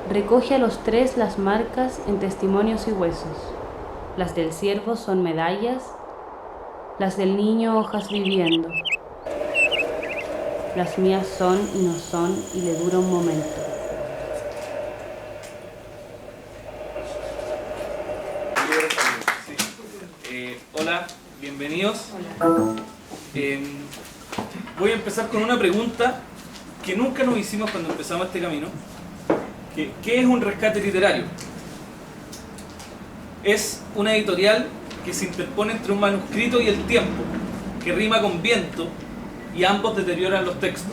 Recoge a los tres las marcas en testimonios y huesos. Las del ciervo son medallas, las del niño hojas viviendo. Las mías son y no son y le dura un momento. Hola, bienvenidos. Voy a empezar con una pregunta que nunca nos hicimos cuando empezamos este camino. ¿Qué es un rescate literario? Es una editorial que se interpone entre un manuscrito y el tiempo, que rima con viento y ambos deterioran los textos.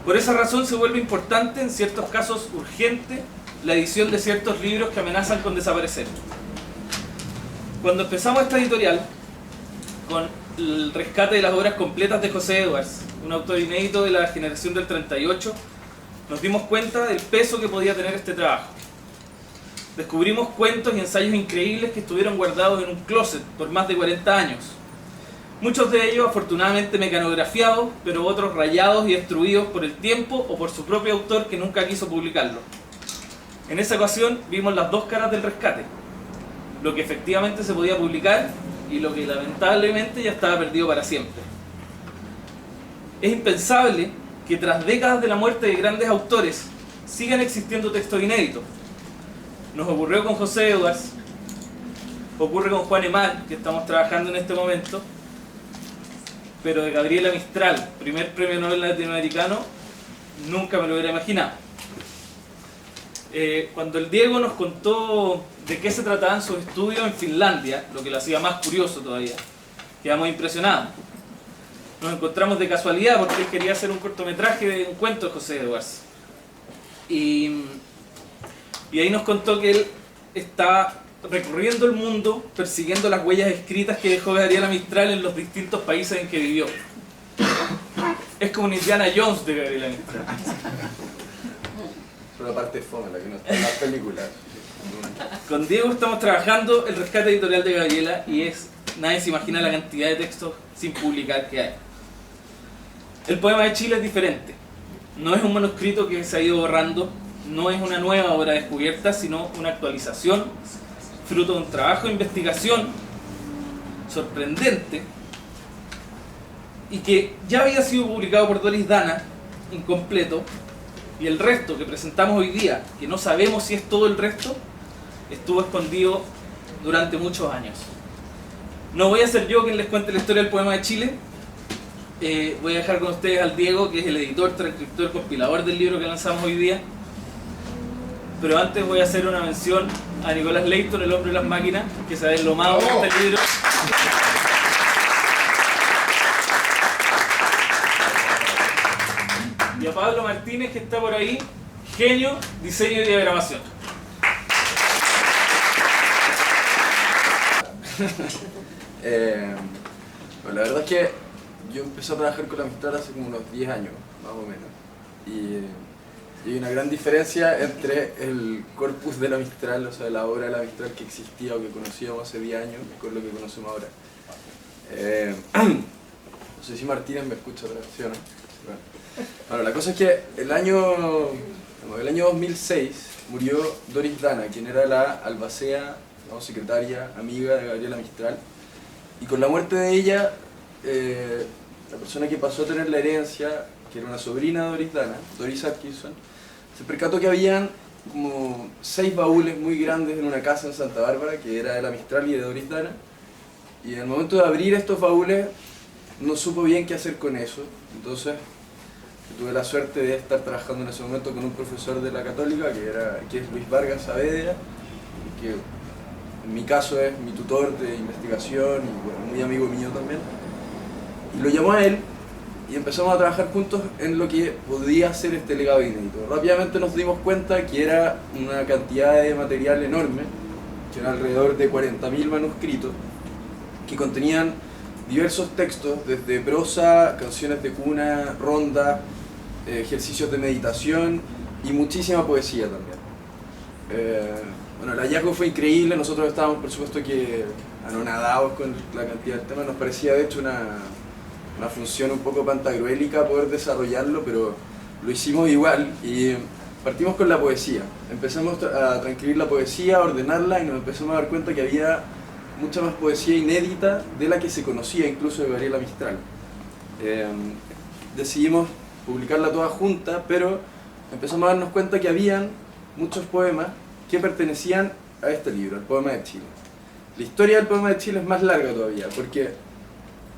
Por esa razón se vuelve importante, en ciertos casos urgente, la edición de ciertos libros que amenazan con desaparecer. Cuando empezamos esta editorial, con el rescate de las obras completas de José Edwards, un autor inédito de la generación del 38, nos dimos cuenta del peso que podía tener este trabajo. Descubrimos cuentos y ensayos increíbles que estuvieron guardados en un closet por más de 40 años. Muchos de ellos afortunadamente mecanografiados, pero otros rayados y destruidos por el tiempo o por su propio autor que nunca quiso publicarlo. En esa ocasión vimos las dos caras del rescate, lo que efectivamente se podía publicar y lo que lamentablemente ya estaba perdido para siempre. Es impensable que tras décadas de la muerte de grandes autores sigan existiendo textos inéditos. Nos ocurrió con José Edwards, ocurre con Juan Emal, que estamos trabajando en este momento, pero de Gabriela Mistral, primer premio Nobel latinoamericano, nunca me lo hubiera imaginado. Cuando el Diego nos contó de qué se trataban sus estudios en Finlandia, lo que lo hacía más curioso todavía, quedamos impresionados. Nos encontramos de casualidad porque él quería hacer un cortometraje de un cuento de José Edwards. Y ahí nos contó que él está recorriendo el mundo persiguiendo las huellas escritas que dejó Gabriela Mistral en los distintos países en que vivió. Es como un Indiana Jones de Gabriela Mistral. Es una parte fome, la que no está en las películas. Con Diego estamos trabajando el rescate editorial de Gabriela y nadie se imagina la cantidad de textos sin publicar que hay. El poema de Chile es diferente. No es un manuscrito que se ha ido borrando, no es una nueva obra descubierta, sino una actualización, fruto de un trabajo de investigación sorprendente y que ya había sido publicado por Doris Dana, incompleto, y el resto que presentamos hoy día, que no sabemos si es todo el resto, estuvo escondido durante muchos años. No voy a ser yo quien les cuente la historia del poema de Chile. Voy a dejar con ustedes al Diego, que es el editor, transcriptor, compilador del libro que lanzamos hoy día. Pero antes voy a hacer una mención a Nicolás Leighton, el hombre de las máquinas, que se ha deslomado con este libro. Y a Pablo Martínez, que está por ahí, genio, diseño y diagramación. Bueno, la verdad es que yo empecé a trabajar con la Mistral hace como unos 10 años, más o menos. Y hay una gran diferencia entre el corpus de la Mistral, o sea, la obra de la Mistral que existía o que conocíamos hace 10 años, con lo que conocemos ahora. No sé si Martínez me escucha otra vez, ¿sí o no? Bueno, la cosa es que el año 2006 murió Doris Dana, quien era la albacea, ¿no?, secretaria, amiga de Gabriela Mistral. Y con la muerte de ella, la persona que pasó a tener la herencia, que era una sobrina de Doris Dana, Doris Atkinson, se percató que habían como 6 baúles muy grandes en una casa en Santa Bárbara, que era de la Mistral y de Doris Dana. Y en el momento de abrir estos baúles, no supo bien qué hacer con eso. Entonces, tuve la suerte de estar trabajando en ese momento con un profesor de la Católica, que es Luis Vargas Saavedra, que en mi caso es mi tutor de investigación y bueno, muy amigo mío también. Y lo llamó a él y empezamos a trabajar juntos en lo que podía ser este legado inédito. Rápidamente nos dimos cuenta que era una cantidad de material enorme, que eran alrededor de 40.000 manuscritos, que contenían diversos textos, desde prosa, canciones de cuna, ronda, ejercicios de meditación y muchísima poesía también. Bueno, el hallazgo fue increíble, nosotros estábamos por supuesto que anonadados con la cantidad de temas, nos parecía de hecho una función un poco pantagruélica poder desarrollarlo, pero lo hicimos igual y partimos con la poesía. Empezamos a transcribir la poesía, a ordenarla y nos empezamos a dar cuenta que había mucha más poesía inédita de la que se conocía incluso de Gabriela Mistral. Decidimos publicarla toda junta, pero empezamos a darnos cuenta que habían muchos poemas que pertenecían a este libro, el Poema de Chile. La historia del Poema de Chile es más larga todavía, porque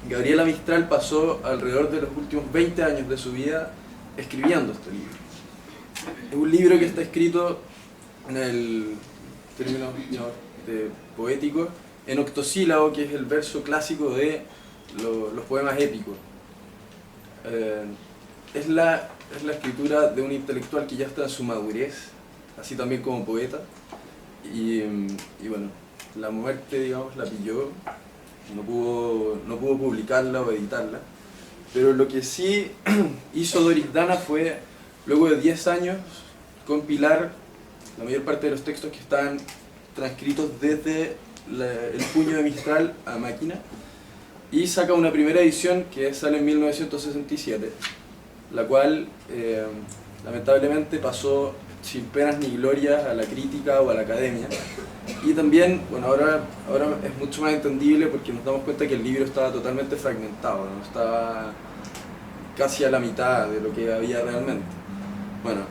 Gabriela Mistral pasó alrededor de los últimos 20 años de su vida escribiendo este libro. Es un libro que está escrito en el término poético, en octosílabo, que es el verso clásico de los poemas épicos. Es la escritura de un intelectual que ya está en su madurez, así también como poeta, y bueno, la muerte, digamos, la pilló, no pudo publicarla o editarla, pero lo que sí hizo Doris Dana fue, luego de 10 años, compilar la mayor parte de los textos que estaban transcritos desde el puño de Mistral a máquina, y saca una primera edición que sale en 1967, la cual lamentablemente pasó sin penas ni glorias a la crítica o a la academia. Y también, bueno, ahora es mucho más entendible porque nos damos cuenta que el libro estaba totalmente fragmentado, ¿no? Estaba casi a la mitad de lo que había realmente. Bueno,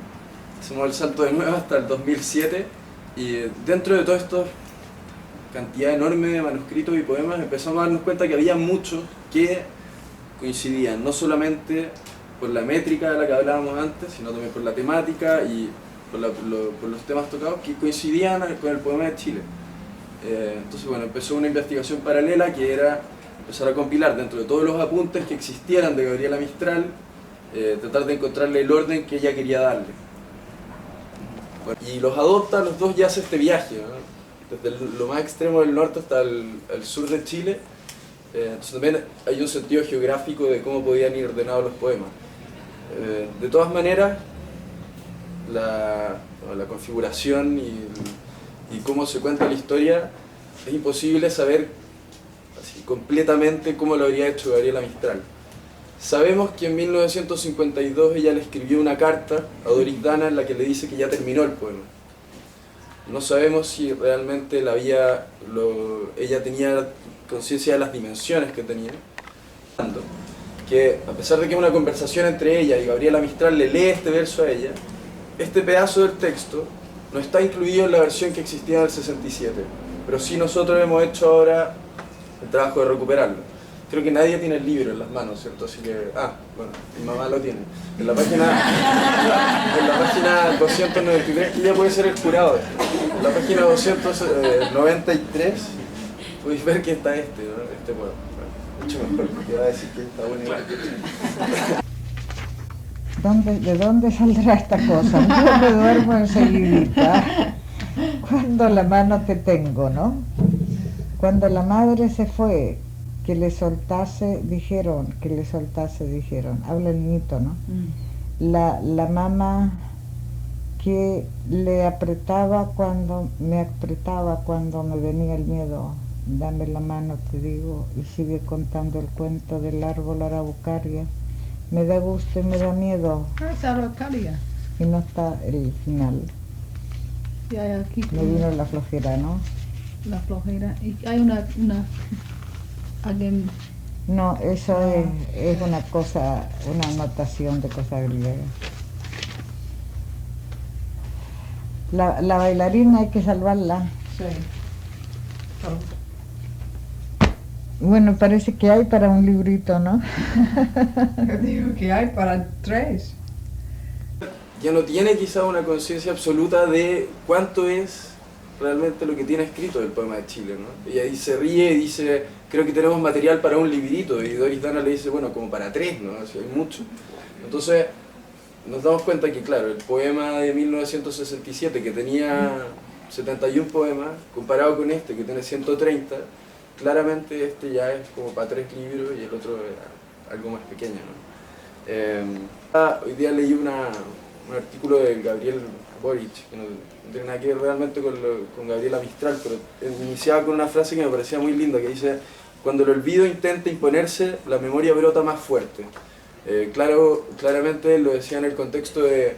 hacemos el salto de nuevo hasta el 2007 y dentro de todo esto, cantidad enorme de manuscritos y poemas, empezamos a darnos cuenta que había muchos que coincidían, no solamente por la métrica de la que hablábamos antes, sino también por la temática y por los temas tocados que coincidían con el Poema de Chile. Entonces, bueno, empezó una investigación paralela que era empezar a compilar dentro de todos los apuntes que existieran de Gabriela Mistral, tratar de encontrarle el orden que ella quería darle. Bueno, y los adopta, los dos, y hace este viaje, ¿no? Desde lo más extremo del norte hasta el sur de Chile. Entonces también hay un sentido geográfico de cómo podían ir ordenados los poemas. De todas maneras, la configuración y cómo se cuenta la historia, es imposible saber así completamente cómo lo habría hecho Gabriela Mistral. Sabemos que en 1952 ella le escribió una carta a Doris Dana en la que le dice que ya terminó el poema. No sabemos si realmente ella tenía conciencia de las dimensiones que tenía. Que a pesar de que es una conversación entre ella y Gabriela Mistral le lee este verso a ella, este pedazo del texto no está incluido en la versión que existía en el 67, pero sí nosotros hemos hecho ahora el trabajo de recuperarlo. Creo que nadie tiene el libro en las manos, ¿cierto? Así que, bueno, mi mamá lo tiene. En la página 293, que ya puede ser el jurado. En la página 293 podéis ver que está este poema. Mucho mejor, porque iba a decir que está bueno igual que ¿De dónde saldrá esta cosa? Yo me duermo enseguidita. Cuando la mano que tengo, ¿no? Cuando la madre se fue, que le soltase, dijeron, habla el niñito, ¿no? La mamá que me apretaba cuando me venía el miedo. Dame la mano, te digo, y sigue contando el cuento del árbol araucaria. Me da gusto y me da miedo. Es araucaria. Y no está el final. Y hay aquí. Me vino la flojera, ¿no? La flojera. Y hay alguien. No, eso es una cosa, una anotación de cosa griega. La bailarina hay que salvarla. Sí. Bueno, parece que hay para un librito, ¿no? Yo digo que hay para 3. Ya no tiene quizá una conciencia absoluta de cuánto es realmente lo que tiene escrito el Poema de Chile, ¿no? Y ahí se ríe y dice, creo que tenemos material para un librito, y Doris Dana le dice, bueno, como para 3, ¿no? O sea, hay mucho. Entonces nos damos cuenta que, claro, el poema de 1967, que tenía 71 poemas, comparado con este, que tiene 130, claramente este ya es como para 3 libros y el otro era algo más pequeño, ¿no? Hoy día leí un artículo de Gabriel Boric, que no tiene nada que ver realmente con Gabriela Mistral, pero iniciaba con una frase que me parecía muy linda, que dice: cuando el olvido intenta imponerse, la memoria brota más fuerte. Claramente lo decía en el contexto de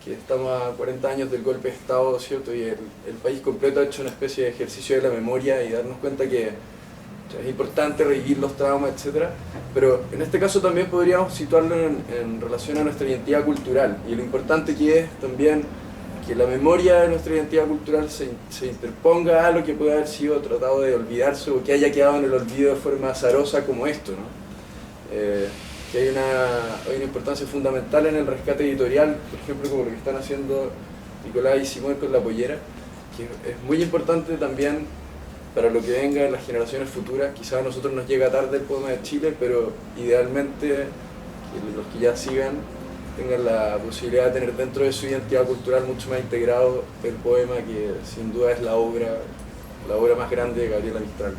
que estamos a 40 años del golpe de Estado, ¿cierto? Y el país completo ha hecho una especie de ejercicio de la memoria y darnos cuenta que es importante revivir los traumas, etc. Pero en este caso también podríamos situarlo en relación a nuestra identidad cultural y lo importante que es también que la memoria de nuestra identidad cultural se interponga a lo que puede haber sido tratado de olvidarse o que haya quedado en el olvido de forma azarosa como esto, ¿no? Que hay una importancia fundamental en el rescate editorial, por ejemplo, como lo que están haciendo Nicolás y Simón con La Pollera, que es muy importante también para lo que venga en las generaciones futuras. Quizás a nosotros nos llega tarde el poema de Chile, pero idealmente que los que ya sigan tengan la posibilidad de tener dentro de su identidad cultural mucho más integrado el poema, que sin duda es la obra más grande de Gabriela Mistral.